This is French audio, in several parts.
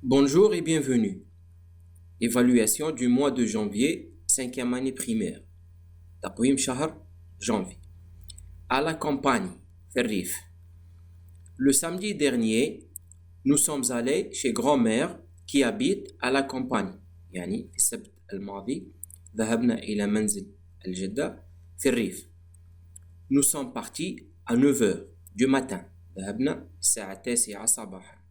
Bonjour et bienvenue. Évaluation du mois de janvier, 5e année primaire. تقويم شهر janvier. À la campagne, في الريف. Le samedi dernier, nous sommes allés chez grand-mère qui habite à la campagne. يعني في السبت الماضي ذهبنا إلى منزل الجدة في الريف. Nous sommes partis à 9 heures du matin. ذهبنا الساعة 9 صباحا.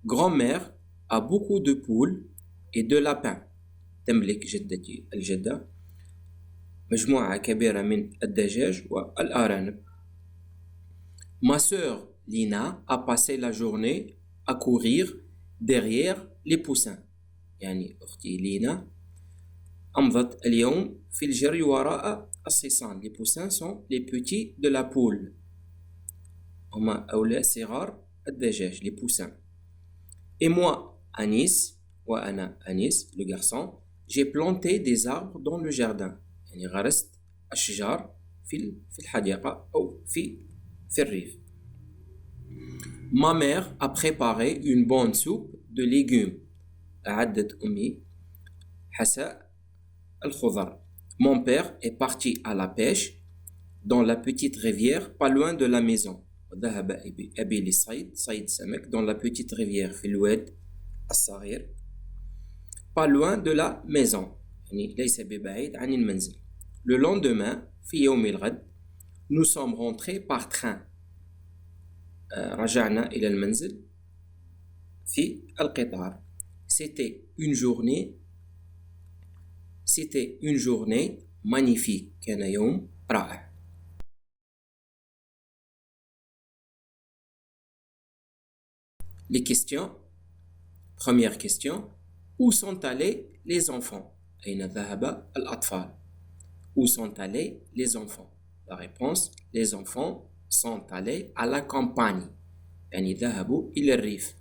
Grand-mère a beaucoup de poules et de lapins. تملك جدتي الجدة مجموعة كبيرة من الدجاج والأرانب. Ma sœur Lina a passé la journée à courir derrière les poussins. يعني أختي لينا أمضت اليوم في الجري وراء الصيصان. Les poussins sont les petits de la poule. هما أولاد صغار الدجاج les poussins. Et moi, Anis, Anis, le garçon, j'ai planté des arbres dans le jardin. يعني غرست الشجار في الحديقة أو في الريف. Ma mère a préparé une bonne soupe de légumes. أعدت أمي حساء الخضر. Mon père est parti à la pêche dans la petite rivière pas loin de la maison. ذهب أبي للصيد صيد سمك dans la petite rivière في الواد الصغير pas loin de la maison يعني ليس ببعيد عن المنزل. Le lendemain في يوم الغد nous sommes rentrés par train. رجعنا إلى المنزل في القطار. C'était une journée magnifique. كان يوم رائع. Les questions. Première question. Où sont allés les enfants? أين ذهب الأطفال? Où sont allés les enfants? La réponse, les enfants sont allés à la campagne. يعني ذهبوا إلى الريف.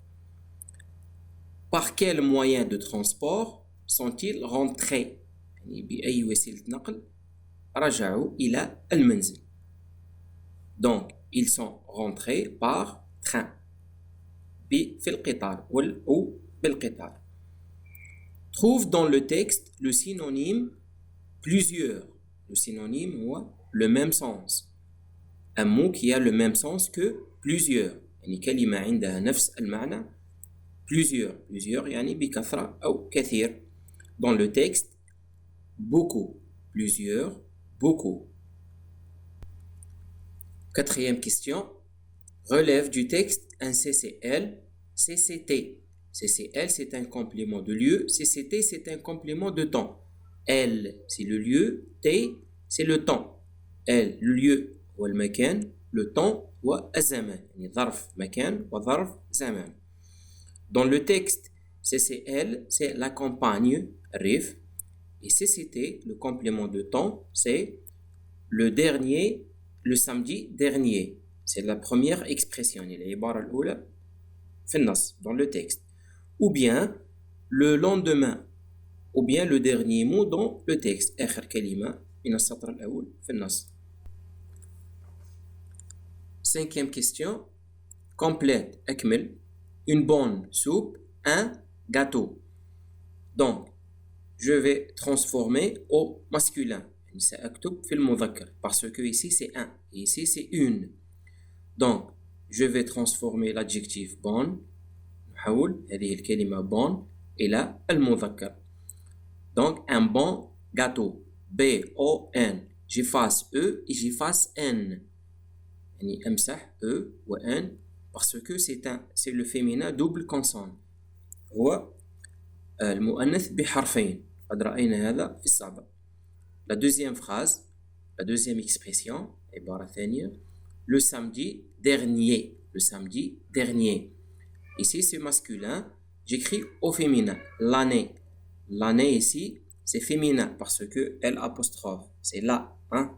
Par quel moyen de transport sont-ils rentrés? يعني بأي وسيلة نقل رجعوا إلى المنزل. Donc, ils sont rentrés par train. في القطار أو بالقطار. Trouve dans le texte le synonyme plusieurs. Le synonyme هو le même sens. Un mot qui a le même sens que plusieurs. يعني كلمة عندها نفس المعنى. Plusieurs يعني بكثرة أو كثير. Dans le texte, beaucoup. Plusieurs, beaucoup. Quatrième question. Relève du texte un CCL, CCT. CCL, c'est un complément de lieu. CCT, c'est un complément de temps. L, c'est le lieu. T, c'est le temps. L, le lieu هو المكان. Le temps هو الزمان. يعني ظرف مكان وظرف زمان. Dans le texte, CCL, c'est la campagne, RIF. Et CCT, le complément de temps, c'est le samedi dernier. C'est la première expression. العبارة الأولى في النص, dans le texte. Ou bien le lendemain, ou bien le dernier mot dans le texte. آخر كلمة من السطر الأول في النص. Cinquième question. Complète, أكمل. Une bonne soupe, un gâteau. Donc, je vais transformer au masculin. يعني سأكتب في المذكر parce que ici c'est un et ici c'est une. Donc, je vais transformer l'adjectif bonne. نحول هذه الكلمة bonne إلى المذكر. Donc, un bon gâteau. B-O-N. J'efface E et j'efface N. يعني أمسح E و N parce que c'est le féminin double consonne. هو المؤنث بحرفين. قد رأينا هذا في السابق. La deuxième phrase, la deuxième expression, عبارة ثانية. Le samedi dernier. Le samedi dernier. Ici, c'est masculin. J'écris au féminin. L'année. L'année ici, c'est féminin parce que L apostrophe. C'est là. Hein?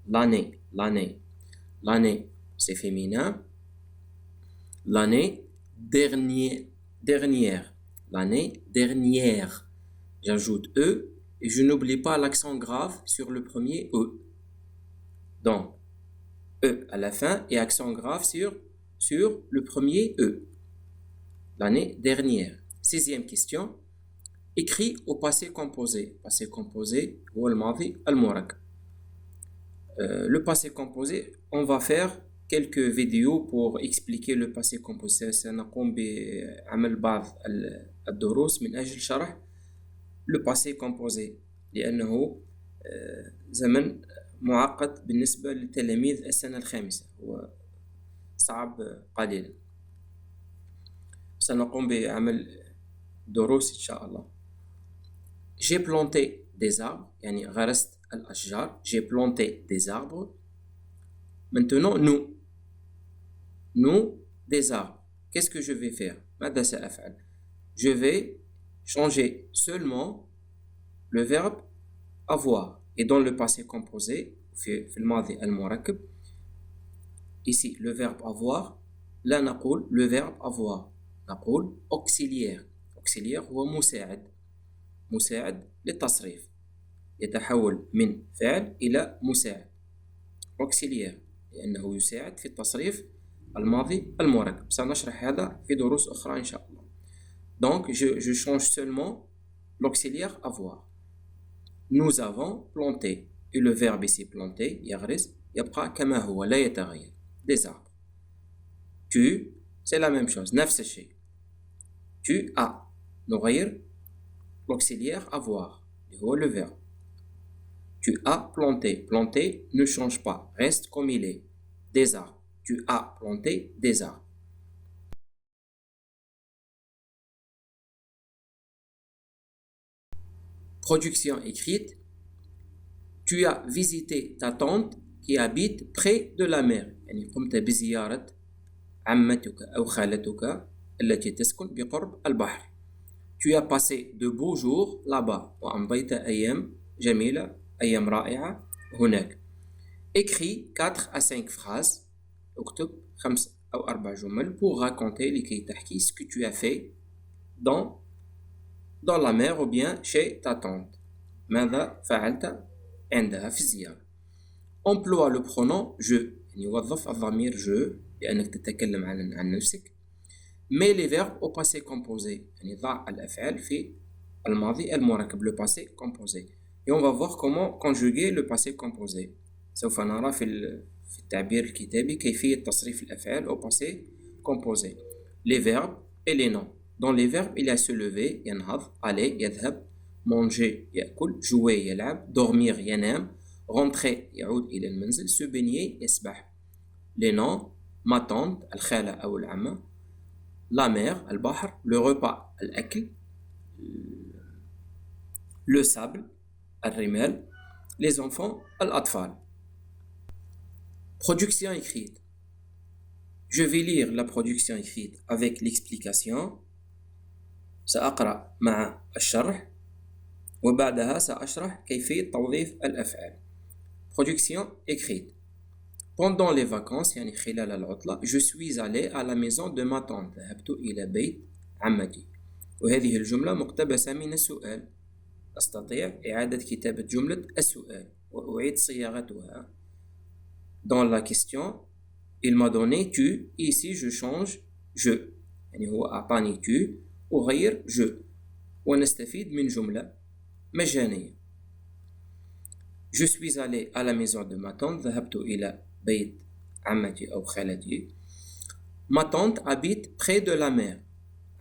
L'année. L'année. L'année, c'est féminin. L'année dernière. L'année dernière. J'ajoute E et je n'oublie pas l'accent grave sur le premier E. Donc, E à la fin et accent grave sur le premier E. L'année dernière. Sixième question. Écrit au passé composé. Passé composé ou الماضي المركب. Le passé composé, on va faire quelques vidéos pour expliquer le passé composé. سنقوم بعمل بعض الدروس من أجل شرح le passé composé لأنه زمن معقد بالنسبة لتلاميذ السنة الخامسة هو صعب قليلا. سنقوم بعمل دروس إن شاء الله. J'ai planté des arbres يعني غرست الأشجار. J'ai planté des arbres. Maintenant nous des arbres. Qu'est-ce que je vais faire? ماذا سأفعل? Je vais changer seulement le verbe avoir. Et dans le passé composé في الماضي المركب ici le verbe avoir لا نقول le verbe avoir نقول auxiliaire. auxiliaire هو مساعد للتصريف يتحول من فعل إلى مساعد auxiliaire لأنه يساعد في التصريف الماضي المركب. سنشرح هذا في دروس أخرى إن شاء الله. Donc je change seulement l'auxiliaire avoir. Nous avons planté et le verbe ici planter يغرس يبقى كما هو لا يتغير. Des arbres. Tu c'est la même chose نفس الشيء. Tu as نغير l'auxiliaire avoir اللي هو le verbe. Tu as planté. Planter ne change pas, reste comme il est. Des arbres. Tu as planté des arbres. Production écrite. Tu as visité ta tante qui habite près de la mer. يعني قمت بزيارة عمتك أو خالتك التي تسكن بقرب البحر. Tu as passé de beaux jours là-bas. وأمضيت أيام جميلة أيام رائعة هناك. Écris 4 à 5 phrases. اكتب 5 أو 4 جمل pour raconter لكي تحكي ce que tu as fait dans la mer ou bien chez ta tante. ماذا فعلت عندها في الزيارة. Emploie le pronom je يعني وظف الضمير je لأنك تتكلم عن نفسك. Mets les verbes au passé composé يعني ضع الأفعال في الماضي المركب le passé composé. Et on va voir comment conjuguer le passé composé. سوف نرى في التعبير الكتابي كيفية تصريف الأفعال au passé composé. Les verbes et les noms. Dans les verbes, il y a se lever ينهض, aller يذهب, manger يأكل, jouer يلعب, dormir ينام, rentrer يعود إلى المنزل, se baigner يسبح. Les noms ma tante الخالة أو العمة, la mer البحر, le repas الأكل, le sable الرمال, les enfants الأطفال. Production écrite. Je vais lire la production écrite avec l'explication. سأقرأ مع الشرح وبعدها سأشرح كيفية توظيف الأفعال. Production écrite. Pendant les vacances يعني خلال العطلة je suis allé à la maison de ma tante. ذهبت إلى بيت عمتي. وهذه الجملة مقتبسة من السؤال. أستطيع إعادة كتابة جملة السؤال وأعيد صياغتها. Dans la question il m'a donné tu. Ici je change je يعني هو أعطاني tu أغير je ونستفيد من جملة مجانية. Je suis allé à la maison de ma tante. ذهبت إلى بيت عمتي أو خالتي. Ma tante habite près de la mer.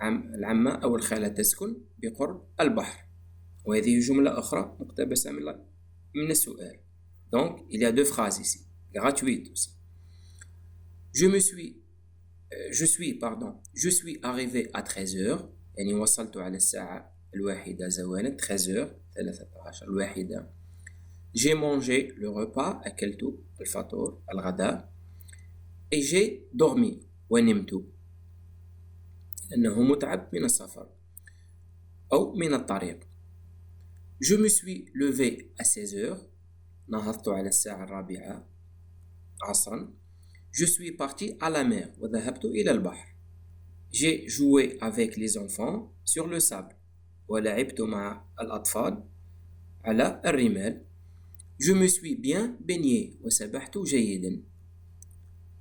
العمة أو الخالة تسكن بقرب البحر. وهذه جملة أخرى مقتبسة من السؤال. Donc il y a deux phrases ici gratuites aussi. Je suis arrivé à 13h يعني وصلت على الساعة الواحدة زوالا 13h 13 الواحدة. J'ai mangé le repas أكلت الفطور الغداء. et j'ai dormi ونمت لأنه متعب من السفر أو من الطريق. Je me suis levé à 16h نهضت على الساعة الرابعة عصرا. Je suis parti à la mer وذهبت إلى البحر. J'ai joué avec les enfants sur le sable ولعبت مع الأطفال على الرمال. Je me suis bien baigné وسبحت جيدا.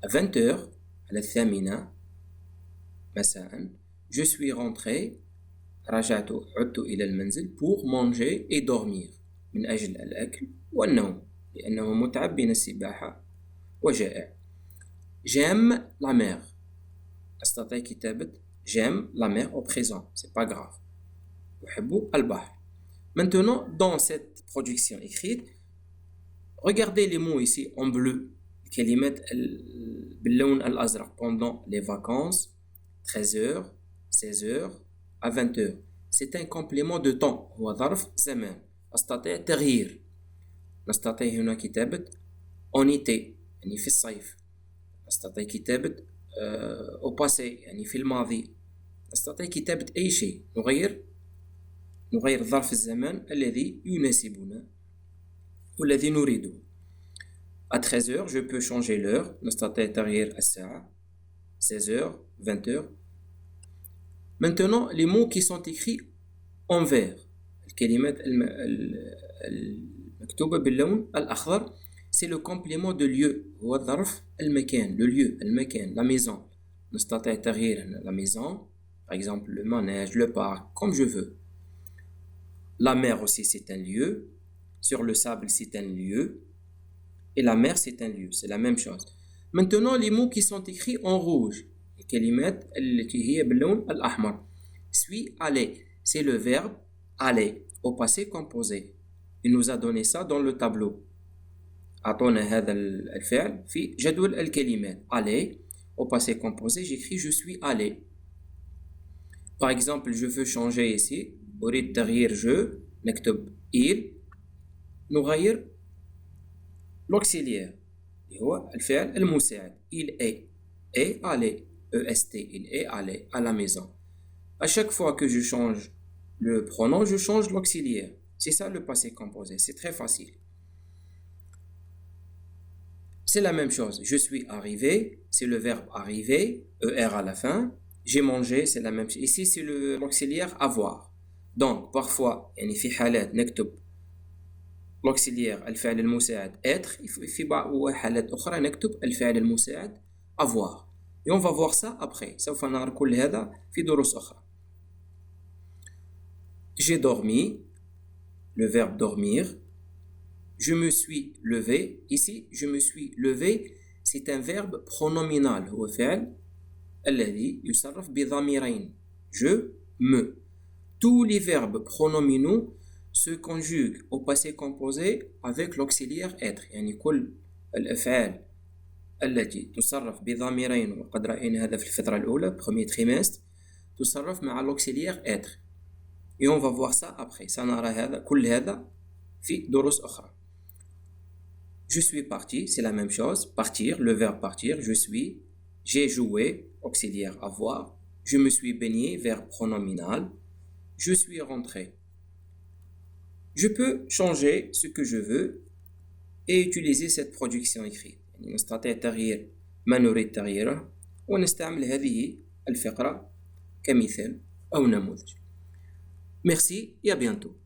À 20h على 20 مساء je suis rentré رجعت عدت إلى المنزل pour manger et dormir من أجل الأكل والنوم لأنه متعب من السباحة وجائع. j'aime la mer. أستطيع كتابة j'aime la mer au présent, c'est pas grave. أحب البحر. Maintenant, dans cette production écrite, regardez les mots ici en bleu. الكلمات باللون الأزرق pendant les vacances, 13h, 16h, à 20h. C'est un complément de temps. هو ظرف زمان. أستطيع تغيير. نستطيع هنا كتابة en été يعني في الصيف. نستطيع كتابة au passé يعني في الماضي. نستطيع كتابة أي شيء. نغير ظرف الزمان الذي يناسبنا والذي نريده. À 13h, je peux changer l'heure. نستطيع تغيير الساعة. 16h, 20h. Maintenant, les mots qui sont écrits en vert. الكلمات المكتوبة باللون الأخضر. C'est le complément de lieu. هو ظرف المكان. Le lieu, المكان, la maison. نستطيع تغيير la maison. Par exemple, le manège, le parc, comme je veux. La mer aussi, c'est un lieu. Sur le sable, c'est un lieu. Et la mer, c'est un lieu. C'est la même chose. Maintenant, les mots qui sont écrits en rouge. الكلمات التي هي باللون الأحمر. Suis aller. C'est le verbe aller au passé composé. Il nous a donné ça dans le tableau. أعطونا هذا الفعل في جدول الكلمات. Aller au passé composé. J'écris je suis allé. Par exemple, je veux changer ici. أريد تغيير je. نكتب il. نغير l'auxiliaire. هو الفعل المساعد. Il est allé. EST, il est allé à la maison. À chaque fois que je change le pronom, je change l'auxiliaire. C'est ça le passé composé. C'est très facile. C'est la même chose. Je suis arrivé. C'est le verbe arriver. ER à la fin. J'ai mangé. C'est la même chose. Ici, c'est l'auxiliaire avoir. Donc, parfois, يعني في حالات نكتب l'auxiliaire الفعل المساعد être. في بعض حالات أخرى نكتب الفعل المساعد avoir. Et on va voir ça après. سوف نرى كل هذا في دروس أخرى. J'ai dormi. Le verbe dormir. Je me suis levé. Ici, je me suis levé. C'est un verbe pronominal. هو فعل الذي يصرف بضميرين. Je, me. Tous les verbes pronominaux se conjuguent au passé composé avec l'auxiliaire être. يعني كل الأفعال التي تصرف بضميرين وقد رأينا هذا في الفترة الأولى premier trimestre تصرف مع l'auxiliaire être. Et on va voir ça après. سنرى هذا كل هذا في دروس أخرى. Je suis parti, c'est la même chose. Partir, le verbe partir. Je suis. J'ai joué, auxiliaire avoir. Je me suis baigné, verbe pronominal. Je suis rentré. Je peux changer ce que je veux et utiliser cette production écrite. يعني نستطيع تغيير ما نريد تغييره ونستعمل هذه الفقرة كمثال أو نموذج. Merci et à bientôt.